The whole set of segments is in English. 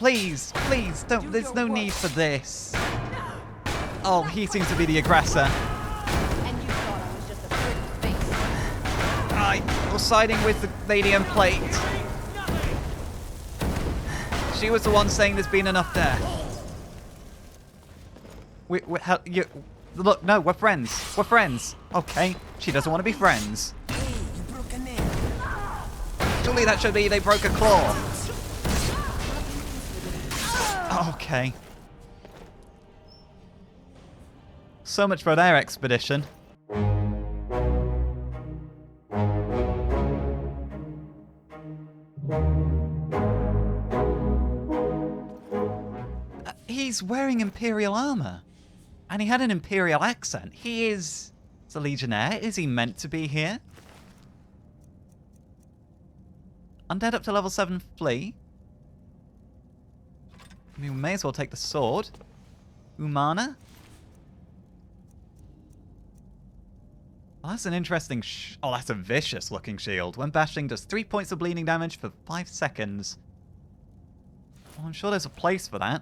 please, please, don't. There's no need for this. Oh, he seems to be the aggressor. And you thought I was just a pretty face. Right, we're siding with the lady in plate. She was the one saying there's been enough there. Look, no, we're friends. We're friends. Okay, she doesn't want to be friends. Surely that should be they broke a claw. Okay. So much for their expedition. He's wearing Imperial armor. And he had an Imperial accent. He is a Legionnaire. Is he meant to be here? Undead up to level 7 flee. I mean, we may as well take the sword. Umana. Oh, that's an interesting oh, that's a vicious looking shield. When bashing, does 3 points of bleeding damage for 5 seconds. Well, I'm sure there's a place for that.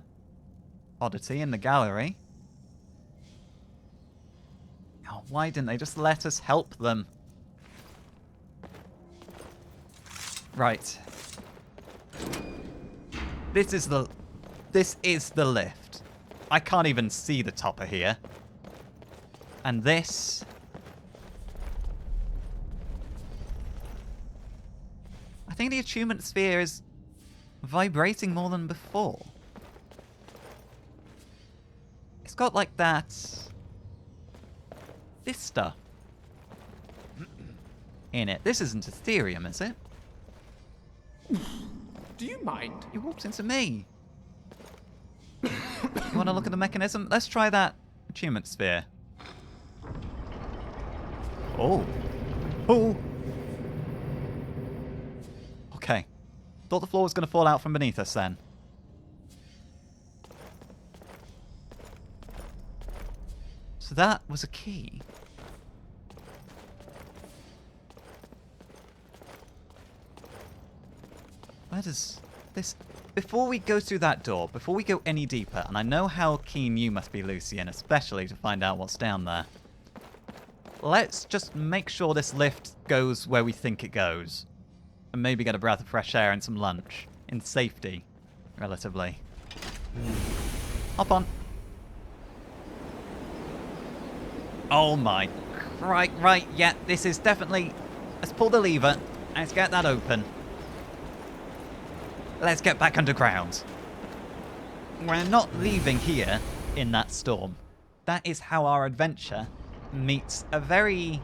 Oddity in the gallery. Oh, why didn't they just let us help them? Right. This is the lift. I can't even see the top of here. And this... I think the attunement sphere is vibrating more than before. It's got like that... this stuff in it. This isn't Ethereum, is it? Do you mind? He walked into me. You want to look at the mechanism? Let's try that attunement sphere. Oh. Oh. Okay. Thought the floor was going to fall out from beneath us then. So that was a key. Where does this... Before we go through that door, before we go any deeper, and I know how keen you must be, Lucian, especially to find out what's down there. Let's just make sure this lift goes where we think it goes. And maybe get a breath of fresh air and some lunch. In safety, relatively. Hop on. Oh my... Right, yeah, this is definitely... Let's pull the lever, and let's get that open. Let's get back underground. We're not leaving here in that storm. That is how our adventure meets a very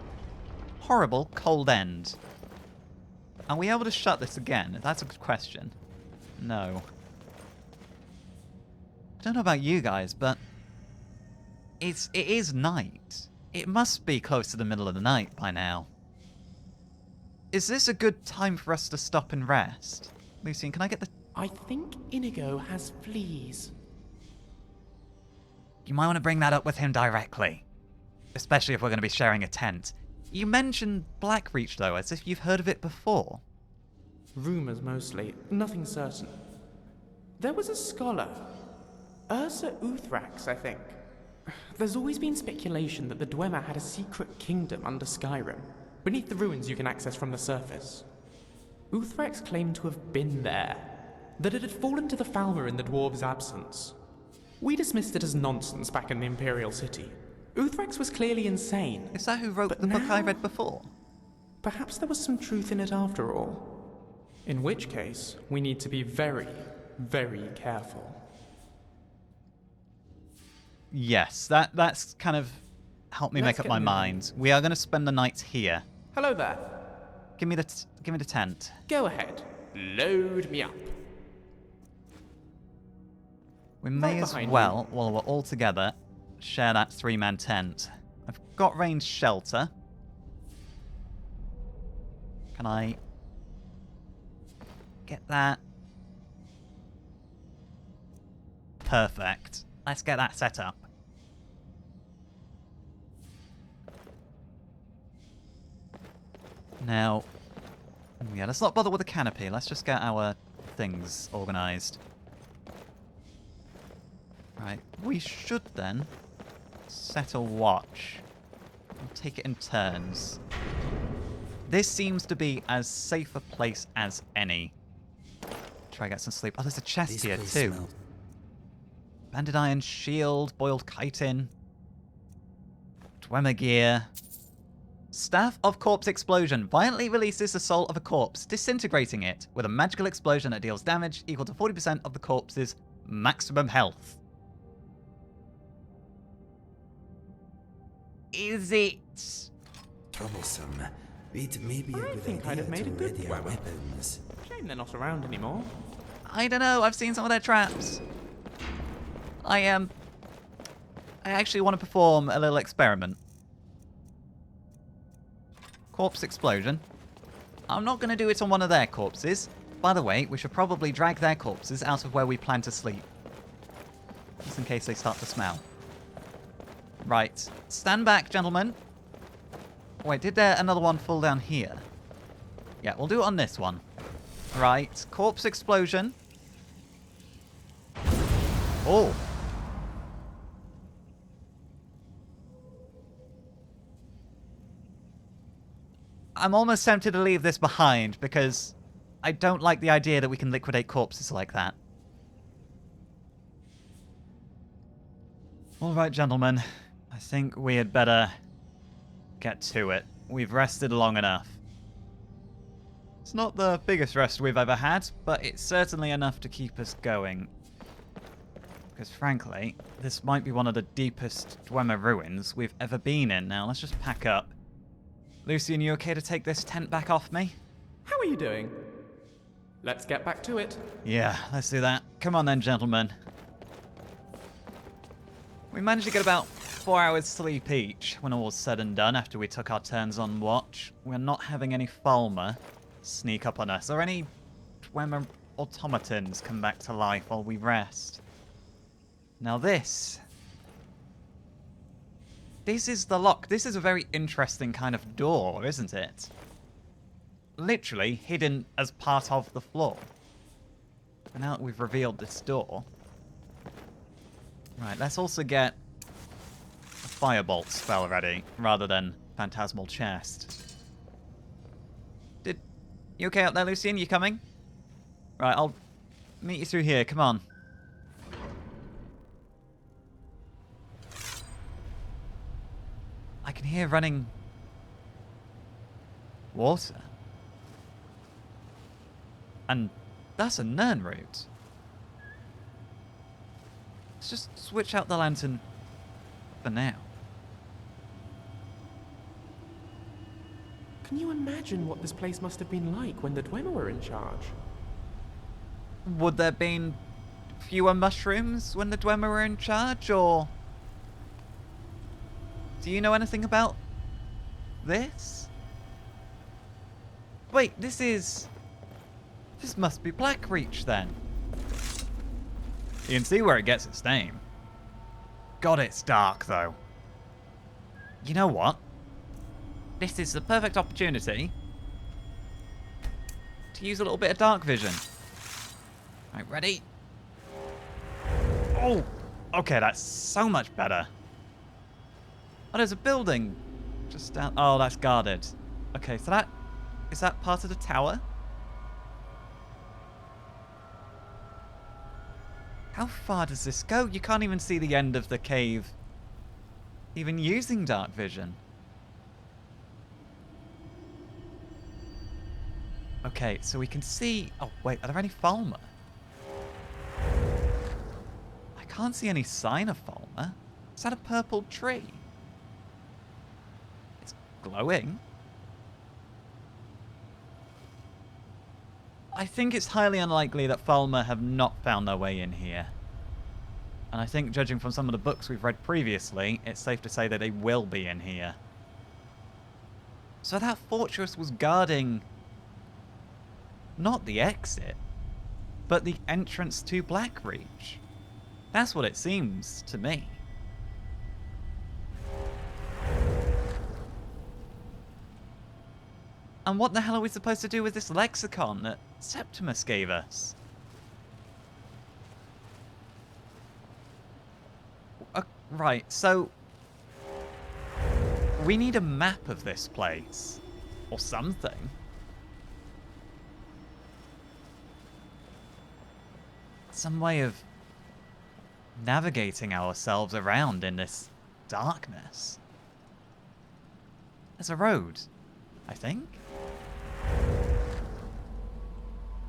horrible cold end. Are we able to shut this again? That's a good question. No. I don't know about you guys, but it is night. It must be close to the middle of the night by now. Is this a good time for us to stop and rest? Lucian, can I get the... I think Inigo has fleas. You might want to bring that up with him directly. Especially if we're going to be sharing a tent. You mentioned Blackreach, though, as if you've heard of it before. Rumours mostly, nothing certain. There was a scholar, Ursa Uthrax, I think. There's always been speculation that the Dwemer had a secret kingdom under Skyrim. Beneath the ruins you can access from the surface. Uthrax claimed to have been there, that it had fallen to the Thalmor in the dwarves' absence. We dismissed it as nonsense back in the Imperial City. Uthrax was clearly insane. Is that who wrote the book I read before? Perhaps there was some truth in it after all. In which case, we need to be very, very careful. Yes, that's kind of helped me make up my mind. We are going to spend the night here. Hello there. Give me the tent. Go ahead. Load me up. We may as well, while we're all together, share that 3-man tent. I've got ranged shelter. Can I get that? Perfect. Let's get that set up. Now, yeah, let's not bother with the canopy. Let's just get our things organised. Right, we should then set a watch. We'll take it in turns. This seems to be as safe a place as any. Try to get some sleep. Oh, there's a chest here too. Bandit iron shield, boiled chitin, Dwemer gear. Staff of Corpse Explosion violently releases the soul of a corpse, disintegrating it with a magical explosion that deals damage equal to 40% of the corpse's maximum health. Is it troublesome? It may be a I good think I'd idea have made to a good ready our Dwemer. weapons. Shame they're not around anymore. I don't know, I've seen some of their traps. I actually want to perform a little experiment. Corpse explosion. I'm not going to do it on one of their corpses. By the way, we should probably drag their corpses out of where we plan to sleep. Just in case they start to smell. Right. Stand back, gentlemen. Wait, did there another one fall down here? Yeah, we'll do it on this one. Right. Corpse explosion. Oh. I'm almost tempted to leave this behind because I don't like the idea that we can liquidate corpses like that. Alright, gentlemen. I think we had better get to it. We've rested long enough. It's not the biggest rest we've ever had, but it's certainly enough to keep us going. Because frankly, this might be one of the deepest Dwemer ruins we've ever been in. Now, let's just pack up. Lucian, you okay to take this tent back off me? How are you doing? Let's get back to it. Yeah, let's do that. Come on then, gentlemen. We managed to get about 4 hours sleep each when all was said and done after we took our turns on watch. We're not having any Thalmor sneak up on us or any Dwemer automatons come back to life while we rest. Now this is the lock. This is a very interesting kind of door, isn't it? Literally hidden as part of the floor. And now that we've revealed this door... Right, let's also get a firebolt spell ready, rather than phantasmal chest. You okay up there, Lucian? You coming? Right, I'll meet you through here. Come on. I can hear running water. And that's a Nern route. Let's just switch out the lantern for now. Can you imagine what this place must have been like when the Dwemer were in charge? Would there been fewer mushrooms when the Dwemer were in charge, or... Do you know anything about this? Wait, this must be Blackreach then. You can see where it gets its name. God, it's dark though. You know what? This is the perfect opportunity to use a little bit of dark vision. Right, ready? Oh! Okay, that's so much better. Oh, there's a building just down... Oh, that's guarded. Okay, so that... Is that part of the tower? How far does this go? You can't even see the end of the cave. Even using dark vision. Okay, so we can see... Oh, wait, are there any Thalmor? I can't see any sign of Thalmor. Is that a purple tree? It's glowing. I think it's highly unlikely that Thalmor have not found their way in here. And I think, judging from some of the books we've read previously, it's safe to say that they will be in here. So that fortress was guarding... not the exit, but the entrance to Blackreach. That's what it seems to me. And what the hell are we supposed to do with this lexicon that Septimus gave us? Right, so... we need a map of this place. Or something. Some way of navigating ourselves around in this darkness. There's a road, I think.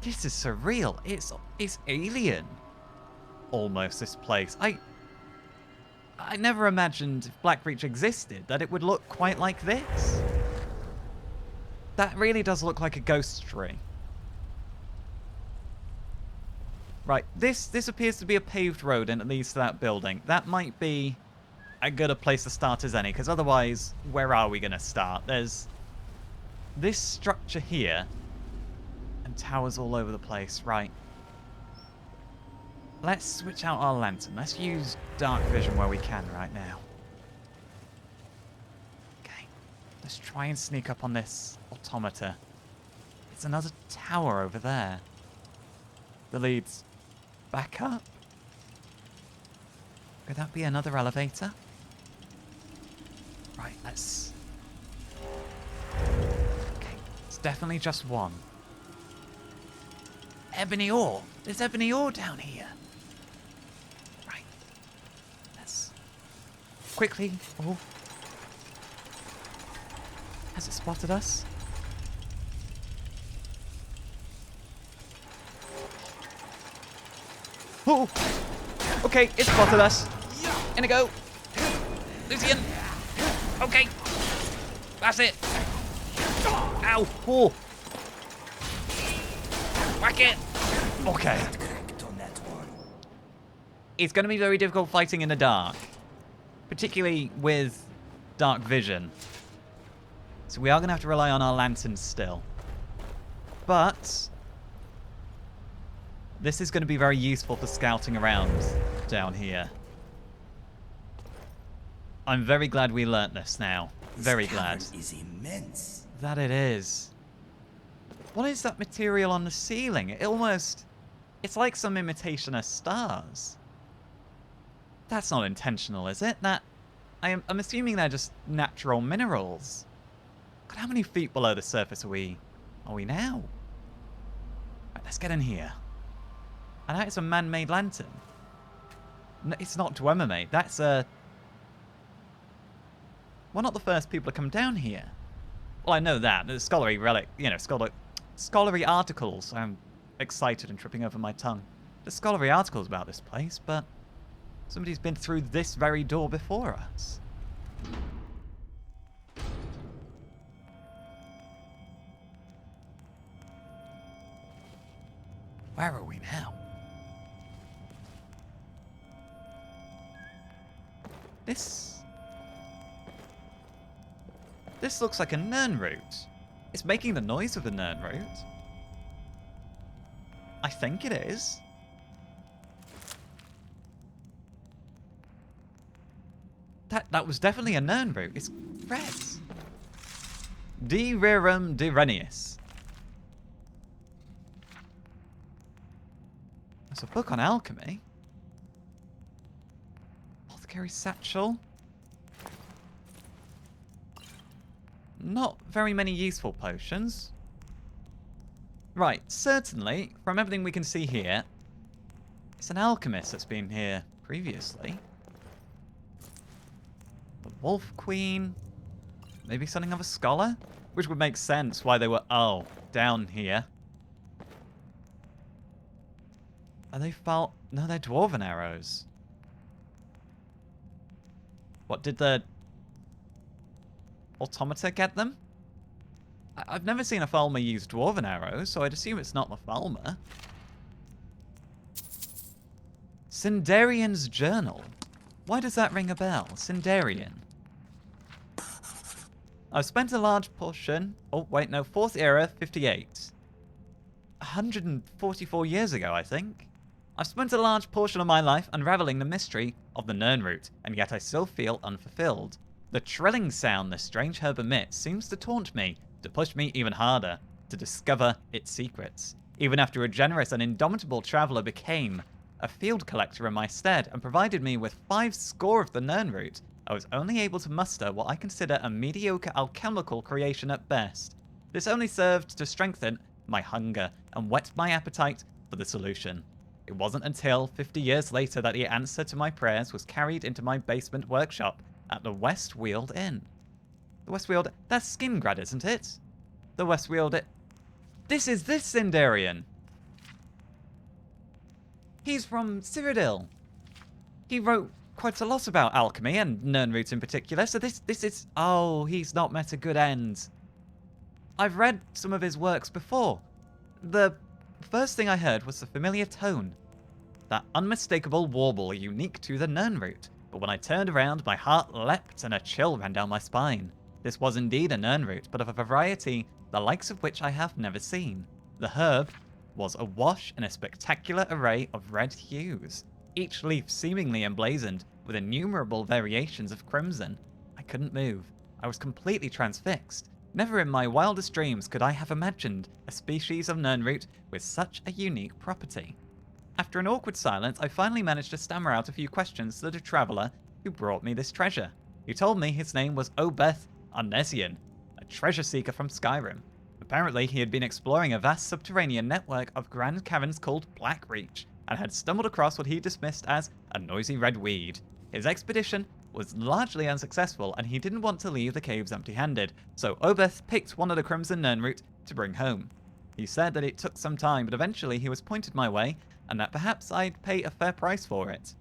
This is surreal. It's alien. Almost, this place. I never imagined if Blackreach existed that it would look quite like this. That really does look like a ghost tree. Right, this appears to be a paved road and it leads to that building. That might be as good a place to start as any, because otherwise, where are we going to start? There's this structure here, and towers all over the place. Right. Let's switch out our lantern. Let's use dark vision where we can right now. Okay, let's try and sneak up on this automata. It's another tower over there. The leads back up. Could that be another elevator? Right, let's... okay, it's definitely just one. Ebony ore. There's ebony ore down here. Right. Let's... quickly... oh. Has it spotted us? Oh! Okay, it spotted us. In a go. Lucian. Okay. That's it. Ow. Oh. Whack it. Okay. It's going to be very difficult fighting in the dark. Particularly with dark vision. So we are going to have to rely on our lanterns still. But... this is going to be very useful for scouting around down here. I'm very glad we learnt this now. Very glad. This cavern is immense. That it is. What is that material on the ceiling? It almost... it's like some imitation of stars. That's not intentional, is it? I'm assuming they're just natural minerals. God, how many feet below the surface are we now? Right, let's get in here. And that is a man-made lantern. No, it's not Dwemer made. That's a... we're not the first people to come down here. Well, I know that. The scholarly relic, you know, scholarly articles. I'm excited and tripping over my tongue. There's scholarly articles about this place, but somebody's been through this very door before us. Where are we now? This looks like a Nern route. It's making the noise of the Nern route. I think it is. That was definitely a Nern route. It's red. De Rerum de Renius. There's a book on alchemy. Apothecary satchel. Not very many useful potions. Right, certainly, from everything we can see here, it's an alchemist that's been here previously. The Wolf Queen. Maybe something of a scholar? Which would make sense why they were, down here. Are they no, they're dwarven arrows. What, did the automata get them? I've never seen a Thalmor use dwarven arrows, so I'd assume it's not the Thalmor. Sindarian's Journal. Why does that ring a bell? Sindarian. I've spent a large portion... oh, wait, no. 4th era, 58. 144 years ago, I think. I've spent a large portion of my life unraveling the mystery of the Nern route, and yet I still feel unfulfilled. The trilling sound this strange herb emits seems to taunt me, to push me even harder, to discover its secrets. Even after a generous and indomitable traveler became a field collector in my stead and provided me with 5 score of the Nirnroot, I was only able to muster what I consider a mediocre alchemical creation at best. This only served to strengthen my hunger and whet my appetite for the solution. It wasn't until 50 years later that the answer to my prayers was carried into my basement workshop at the Westweald Inn. The Westweald... That's Skingrad, isn't it? The Westweald... This is this Sindarian! He's from Cyrodiil. He wrote quite a lot about alchemy, and Nirnroot in particular, so this is... Oh, he's not met a good end. I've read some of his works before. The first thing I heard was the familiar tone. That unmistakable warble unique to the Nirnroot. But when I turned around, my heart leapt and a chill ran down my spine. This was indeed a Nirnroot, but of a variety the likes of which I have never seen. The herb was awash in a spectacular array of red hues, each leaf seemingly emblazoned with innumerable variations of crimson. I couldn't move. I was completely transfixed. Never in my wildest dreams could I have imagined a species of Nirnroot with such a unique property. After an awkward silence, I finally managed to stammer out a few questions to the traveller who brought me this treasure. He told me his name was Obeth Arnesian, a treasure seeker from Skyrim. Apparently, he had been exploring a vast subterranean network of grand caverns called Blackreach, and had stumbled across what he dismissed as a noisy red weed. His expedition was largely unsuccessful, and he didn't want to leave the caves empty-handed, so Obeth picked one of the Crimson Nirnroot to bring home. He said that it took some time, but eventually he was pointed my way, and that perhaps I'd pay a fair price for it.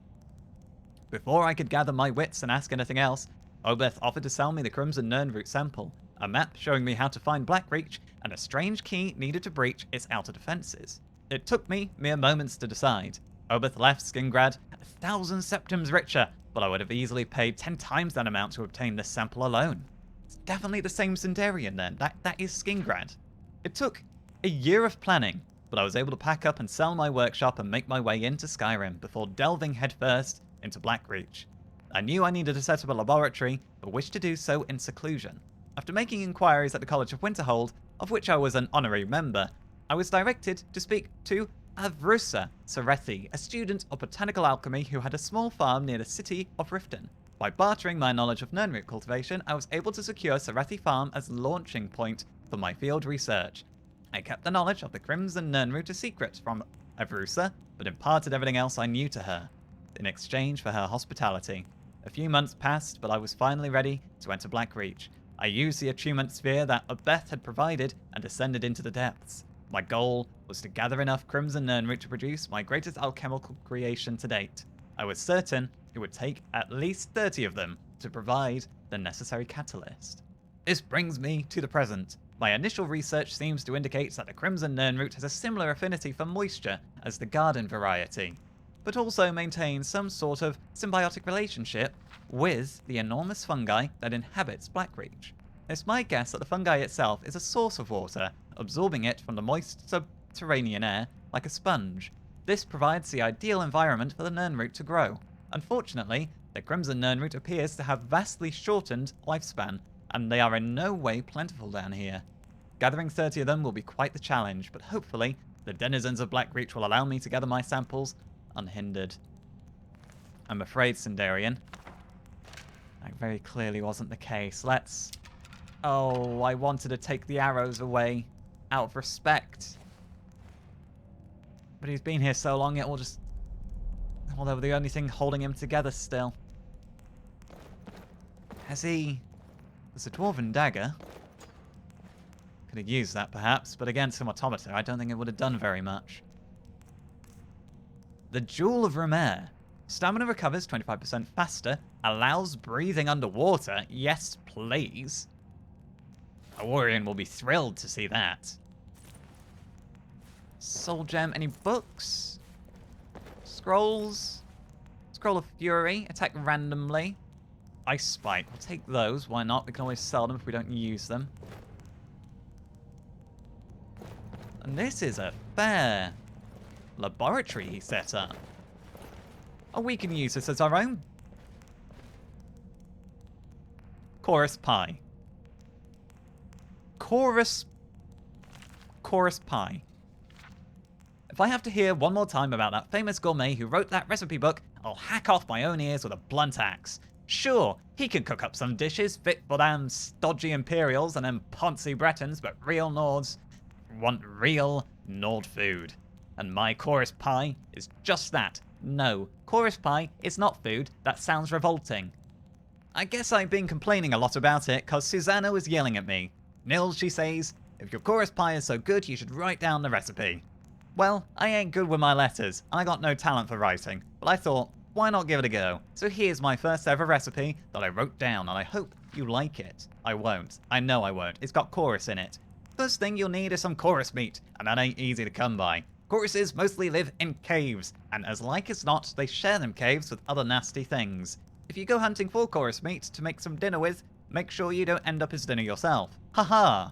Before I could gather my wits and ask anything else, Obeth offered to sell me the Crimson Nirnroot sample, a map showing me how to find Blackreach, and a strange key needed to breach its outer defences. It took me mere moments to decide. Obeth left Skingrad 1,000 septims richer, but I would have easily paid 10 times that amount to obtain this sample alone. It's definitely the same Sindarian then, that is Skingrad. It took a year of planning, but I was able to pack up and sell my workshop and make my way into Skyrim before delving headfirst into Blackreach. I knew I needed to set up a laboratory, but wished to do so in seclusion. After making inquiries at the College of Winterhold, of which I was an honorary member, I was directed to speak to Avrusa Sarethi, a student of botanical alchemy who had a small farm near the city of Riften. By bartering my knowledge of Nirnroot cultivation, I was able to secure Sarethi Farm as a launching point for my field research. I kept the knowledge of the Crimson Nirnroot a secret from Avrusa, but imparted everything else I knew to her, in exchange for her hospitality. A few months passed, but I was finally ready to enter Blackreach. I used the attunement sphere that Obeth had provided and descended into the depths. My goal was to gather enough Crimson Nirnroot to produce my greatest alchemical creation to date. I was certain it would take at least 30 of them to provide the necessary catalyst. This brings me to the present. My initial research seems to indicate that the Crimson Nirnroot has a similar affinity for moisture as the garden variety, but also maintains some sort of symbiotic relationship with the enormous fungi that inhabits Blackreach. It's my guess that the fungi itself is a source of water, absorbing it from the moist subterranean air like a sponge. This provides the ideal environment for the Nirnroot to grow. Unfortunately, the Crimson Nirnroot appears to have vastly shortened lifespan, and they are in no way plentiful down here. Gathering 30 of them will be quite the challenge, but hopefully the denizens of Blackreach will allow me to gather my samples unhindered. I'm afraid, Sindarian, that very clearly wasn't the case. Let's... Oh, I wanted to take the arrows away out of respect. But he's been here so long, it will just... Well, they were the only thing holding him together still. Has he... There's a dwarven dagger. Could have used that, perhaps, but against an automata, I don't think it would have done very much. The Jewel of Romer. Stamina recovers 25% faster. Allows breathing underwater. Yes, please. A Warrior will be thrilled to see that. Soul Gem. Any books? Scrolls? Scroll of Fury. Attack randomly. Ice Spike. We'll take those. Why not? We can always sell them if we don't use them. And this is a fair laboratory he set up. Oh, we can use this as our own. Chorus Pie. Chorus Pie. If I have to hear one more time about that famous gourmet who wrote that recipe book, I'll hack off my own ears with a blunt axe. Sure, he can cook up some dishes fit for them stodgy Imperials and them poncy Bretons, but real Nords want real Nord food. And my chorus pie is just that. No, chorus pie is not food. That sounds revolting. I guess I've been complaining a lot about it because Susanna was yelling at me. Nils, she says, if your chorus pie is so good, you should write down the recipe. Well, I ain't good with my letters, and I got no talent for writing, but I thought, why not give it a go? So here's my first ever recipe that I wrote down, and I hope you like it. I won't. I know I won't. It's got chorus in it. First thing you'll need is some chorus meat, and that ain't easy to come by. Choruses mostly live in caves, and as like as not, they share them caves with other nasty things. If you go hunting for chorus meat to make some dinner with, make sure you don't end up as dinner yourself. Haha!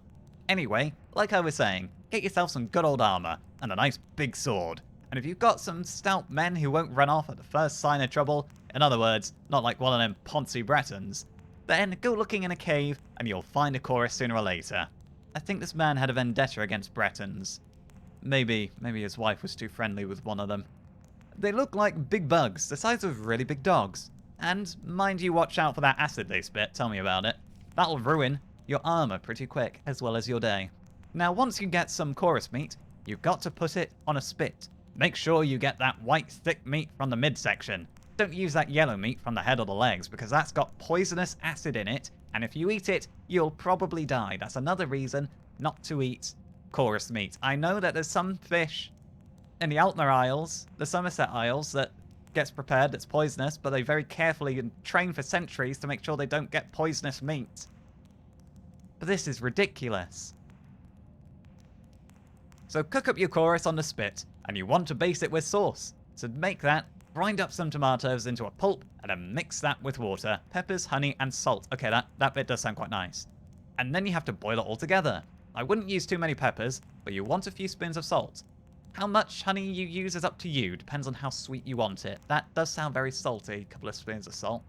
Anyway, like I was saying, get yourself some good old armor, and a nice big sword. And if you've got some stout men who won't run off at the first sign of trouble, in other words, not like one of them poncy Bretons, then go looking in a cave and you'll find a chorus sooner or later. I think this man had a vendetta against Bretons. Maybe his wife was too friendly with one of them. They look like big bugs, the size of really big dogs. And mind you watch out for that acid they spit, tell me about it. That'll ruin your armor pretty quick, as well as your day. Now once you get some chorus meat, you've got to put it on a spit. Make sure you get that white thick meat from the midsection. Don't use that yellow meat from the head or the legs, because that's got poisonous acid in it, and if you eat it, you'll probably die. That's another reason not to eat chorus meat. I know that there's some fish in the Altmer Isles, the Somerset Isles, that gets prepared that's poisonous, but they very carefully and train for centuries to make sure they don't get poisonous meat. But this is ridiculous. So cook up your chorus on the spit, and you want to base it with sauce. So to make that, grind up some tomatoes into a pulp, and then mix that with water, peppers, honey, and salt. Okay, that bit does sound quite nice. And then you have to boil it all together. I wouldn't use too many peppers, but you want a few spoons of salt. How much honey you use is up to you, depends on how sweet you want it. That does sound very salty, a couple of spoons of salt.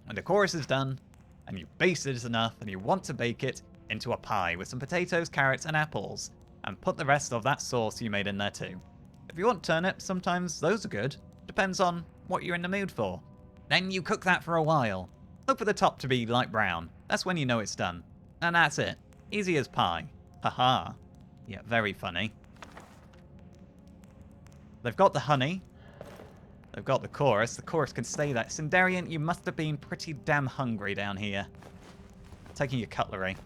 When the chorus is done, and you baste it enough, and you want to bake it into a pie with some potatoes, carrots, and apples, and put the rest of that sauce you made in there too. If you want turnips, sometimes those are good. Depends on what you're in the mood for. Then you cook that for a while. Look for the top to be light brown. That's when you know it's done. And that's it. Easy as pie. Haha. Yeah, very funny. They've got the honey. They've got the chorus. The chorus can stay there. Sindarian, you must have been pretty damn hungry down here. Taking your cutlery.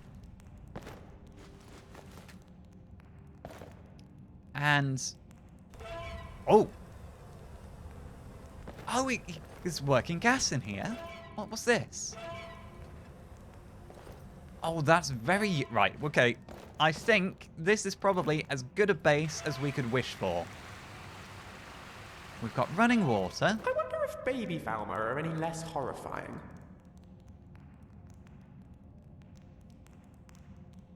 And... oh! Oh, there's working gas in here? What's this? Oh, that's very... right, okay. I think this is probably as good a base as we could wish for. We've got running water. I wonder if baby Thalmor are any less horrifying.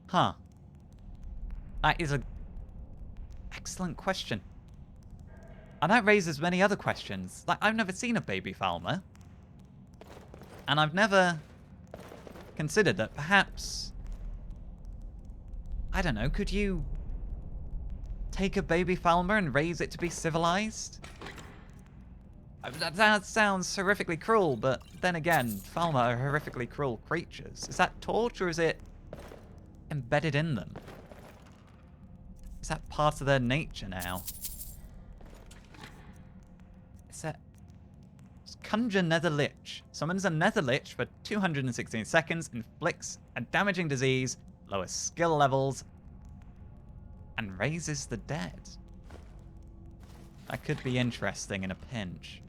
Huh. That is a... excellent question. And that raises many other questions. Like, I've never seen a baby Thalmor. And I've never considered that perhaps... I don't know, could you take a baby Thalmor and raise it to be civilized? That sounds horrifically cruel, but then again, Thalmor are horrifically cruel creatures. Is that taught, or is it embedded in them? Is that part of their nature now? Is that... Conjure Nether Lich. Summons a Nether Lich for 216 seconds, inflicts a damaging disease, lowers skill levels, and raises the dead. That could be interesting in a pinch.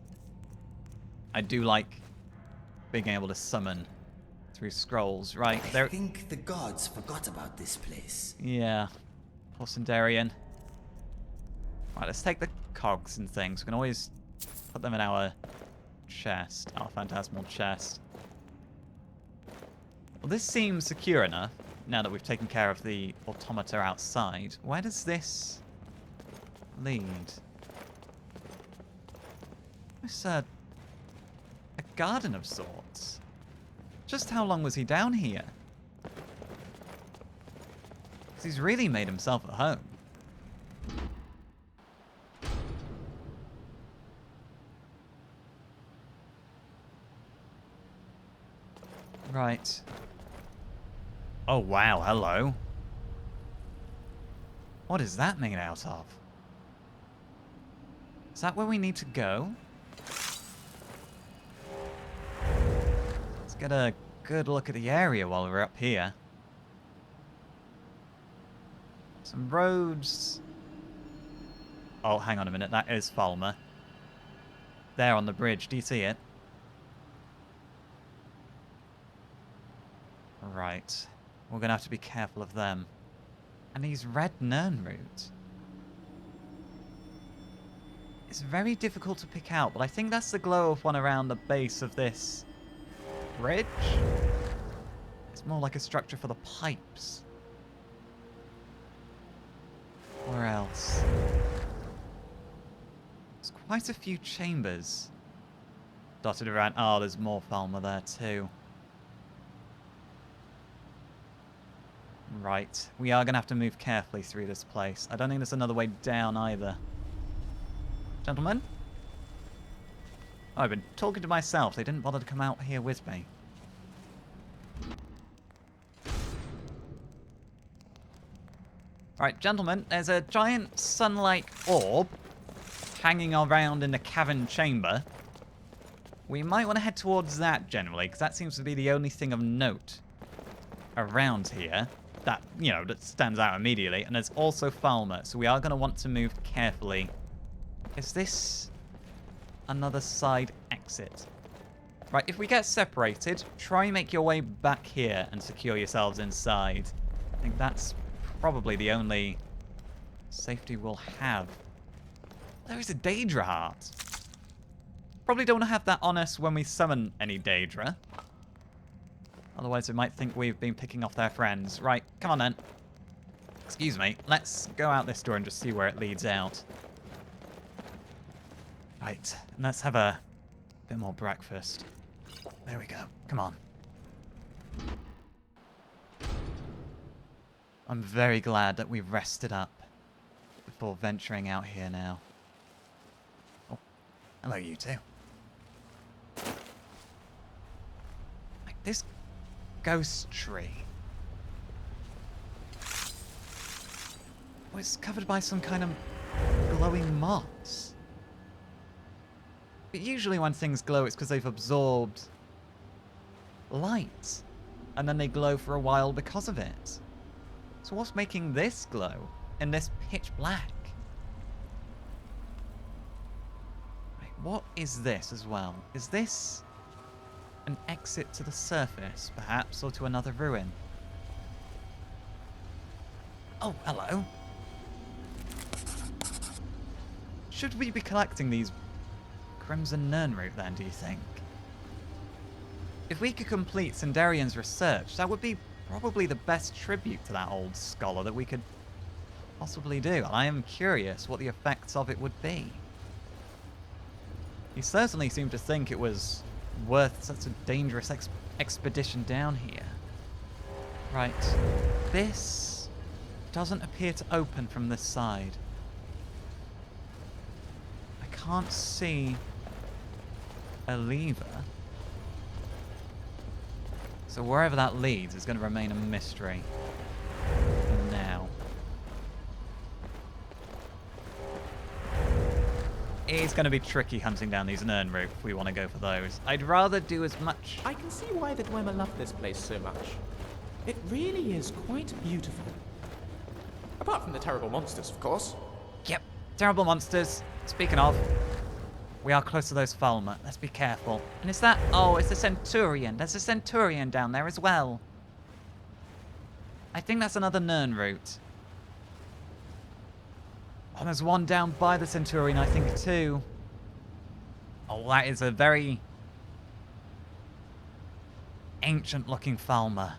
I do like being able to summon through scrolls, right? I think the gods forgot about this place. Yeah. Poor Sindarian. Right, let's take the cogs and things. We can always put them in our chest, our phantasmal chest. Well, this seems secure enough, now that we've taken care of the automata outside. Where does this lead? It's a garden of sorts. Just how long was he down here? Because he's really made himself at home. Right. Oh, wow. Hello. What is that made out of? Is that where we need to go? Let's get a good look at the area while we're up here. Some roads. Oh, hang on a minute. That is Thalmor. There on the bridge. Do you see it? Right. We're going to have to be careful of them. And these red Nern roots. It's very difficult to pick out, but I think that's the glow of one around the base of this bridge. It's more like a structure for the pipes. Where else? There's quite a few chambers dotted around. Oh, there's more Thalmor there too. Right. We are going to have to move carefully through this place. I don't think there's another way down either. Gentlemen? Oh, I've been talking to myself. They didn't bother to come out here with me. Right, gentlemen, there's a giant sunlight orb hanging around in the cavern chamber. We might want to head towards that generally, because that seems to be the only thing of note around here that, you know, that stands out immediately. And there's also Thalmor, so we are going to want to move carefully. Is this another side exit? Right, if we get separated, try and make your way back here and secure yourselves inside. I think that's probably the only safety we'll have. There is a Daedra heart. Probably don't want to have that on us when we summon any Daedra. Otherwise they might think we've been picking off their friends. Right, come on then. Excuse me. Let's go out this door and just see where it leads out. Right, and let's have a bit more breakfast. There we go. Come on. I'm very glad that we've rested up before venturing out here now. Oh, hello you two. Like this ghost tree. Oh, it's covered by some kind of glowing moss. But usually when things glow, it's because they've absorbed light. And then they glow for a while because of it. So what's making this glow in this pitch black? Right, what is this as well? Is this an exit to the surface, perhaps, or to another ruin? Oh, hello. Should we be collecting these Crimson Nern root then, do you think? If we could complete Sindarian's research, that would be probably the best tribute to that old scholar that we could possibly do. I am curious what the effects of it would be. He certainly seemed to think it was worth such a dangerous expedition down here. Right. This doesn't appear to open from this side. I can't see a lever. So wherever that leads is going to remain a mystery for now. It's going to be tricky hunting down these Nern root if we want to go for those. I'd rather do as much... I can see why the Dwemer love this place so much. It really is quite beautiful. Apart from the terrible monsters, of course. Yep, terrible monsters. Speaking of, we are close to those Thalmor. Let's be careful. And is that... Oh, it's a Centurion. There's a Centurion down there as well. I think that's another Nern root. Oh, there's one down by the Centurion, I think, too. Oh, that is a very ancient-looking Thalmor.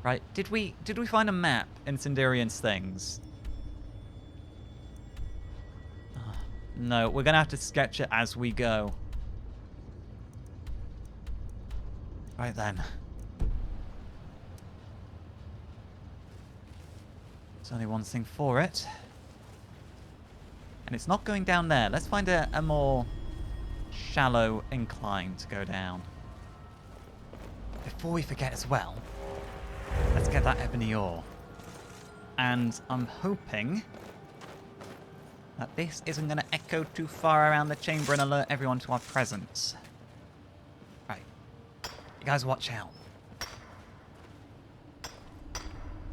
Right, did we find a map in Sindarian's things? Oh, no, we're gonna have to sketch it as we go. Right then. There's only one thing for it. And it's not going down there. Let's find a more shallow incline to go down. before we forget as well, let's get that ebony ore. And I'm hoping that this isn't going to echo too far around the chamber and alert everyone to our presence. Right. You guys watch out.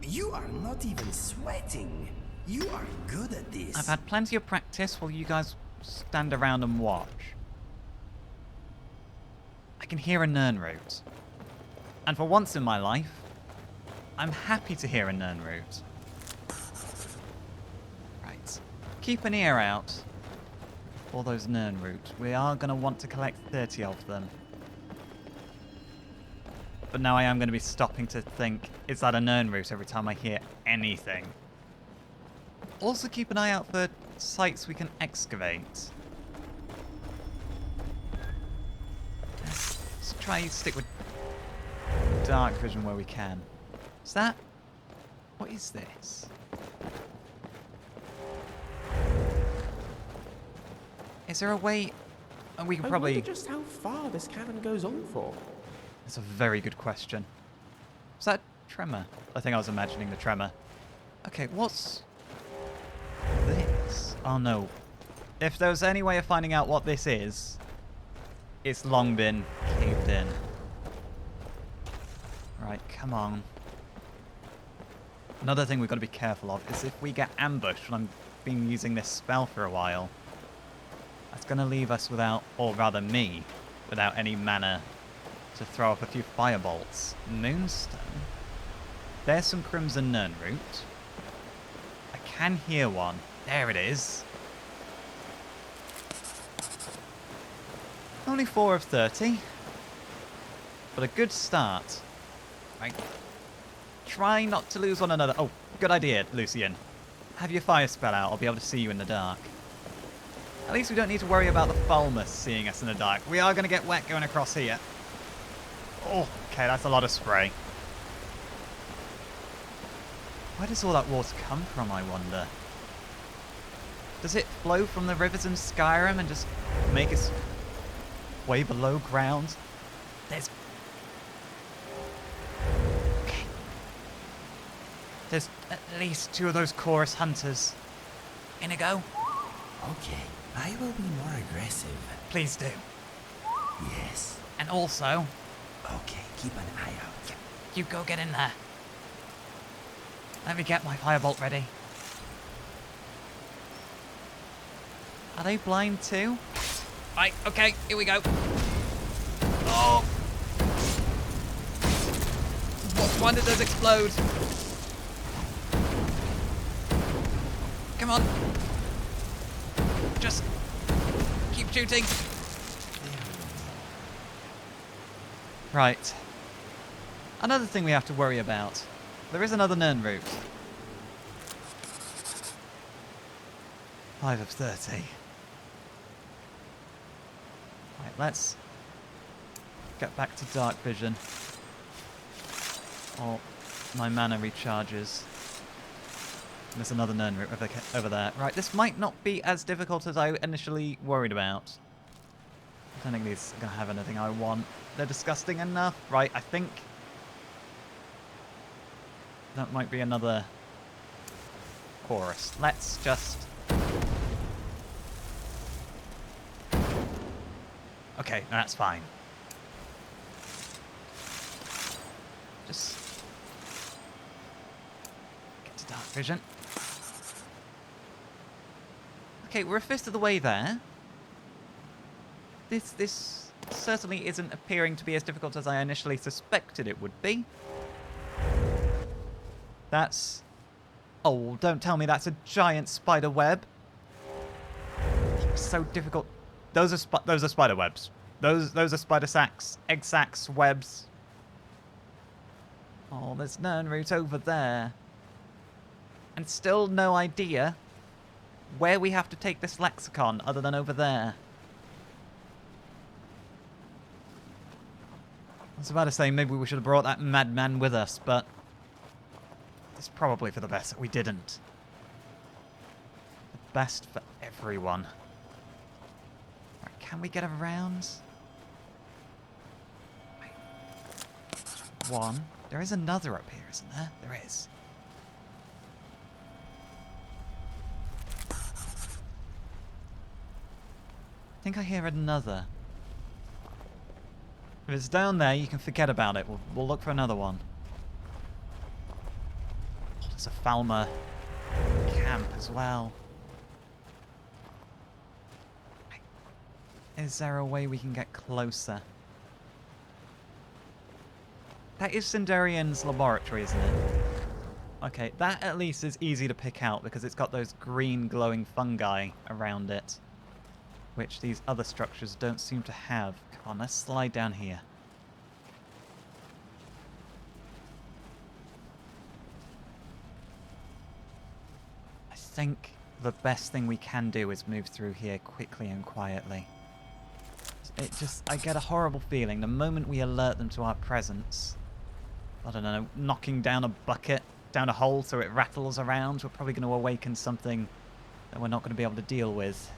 You are not even sweating. You are good at this. I've had plenty of practice while you guys stand around and watch. I can hear a Nirnroot. And for once in my life, I'm happy to hear a Nirnroot. Right. Keep an ear out for those Nirnroot. We are going to want to collect 30 of them. But now I am going to be stopping to think, is that a Nirnroot every time I hear anything? Also keep an eye out for sites we can excavate. Let's try to stick with dark vision where we can. Is that... what is this? Is there a way... and we can probably... I wonder just how far this cavern goes on for. That's a very good question. Was that tremor? I think I was imagining the tremor. Okay, what's this? Oh no. If there was any way of finding out what this is, it's long been caved in. Right, come on. Another thing we've got to be careful of is if we get ambushed when I've been using this spell for a while, that's going to leave us without, or rather me, without any mana to throw up a few firebolts. Moonstone. There's some Crimson Nirnroot. I can hear one. There it is. Only 4 of 30. But a good start. Right. Try not to lose one another. Oh, good idea, Lucian. Have your fire spell out. I'll be able to see you in the dark. At least we don't need to worry about the Fulmus seeing us in the dark. We are going to get wet going across here. Oh, okay, that's a lot of spray. Where does all that water come from, I wonder? Does it flow from the rivers in Skyrim and just make its way below ground? There's... okay. There's at least 2 of those chorus hunters. Inigo? Okay, I will be more aggressive. Please do. Yes. And also... okay, keep an eye out. you go get in there. Let me get my firebolt ready. Are they blind too? Right, okay, here we go. Oh! Why did those explode? Come on. Just keep shooting. Right. Another thing we have to worry about. There is another Nirnroot. 5 of 30. Right, let's get back to dark vision. Oh, my mana recharges. There's another Nirnroot over there. Right, this might not be as difficult as I initially worried about. I don't think these are going to have anything I want. They're disgusting enough. Right, I think that might be another chorus. Let's just... okay, no, that's fine. Just get to dark vision. Okay, we're a fifth of the way there. This certainly isn't appearing to be as difficult as I initially suspected it would be. That's... oh, don't tell me that's a giant spider web. It's so difficult. Those are spider webs. Those are spider sacks, egg sacs, webs. Oh, there's Nirnroot over there. And still no idea where we have to take this lexicon other than over there. I was about to say maybe we should have brought that madman with us, but it's probably for the best that we didn't. The best for everyone. Right, can we get around? Wait. one. There is another up here, isn't there? There is. I think I hear another. If it's down there, you can forget about it. We'll look for another one. Oh, there's a Thalmor camp as well. Is there a way we can get closer? That is Sindarian's laboratory, isn't it? Okay, that at least is easy to pick out because it's got those green glowing fungi around it, which these other structures don't seem to have. Come on, let's slide down here. I think the best thing we can do is move through here quickly and quietly. I get a horrible feeling the moment we alert them to our presence. I don't know, knocking down a bucket down a hole so it rattles around, we're probably going to awaken something that we're not going to be able to deal with.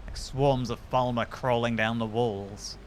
Like swarms of Thalmor crawling down the walls.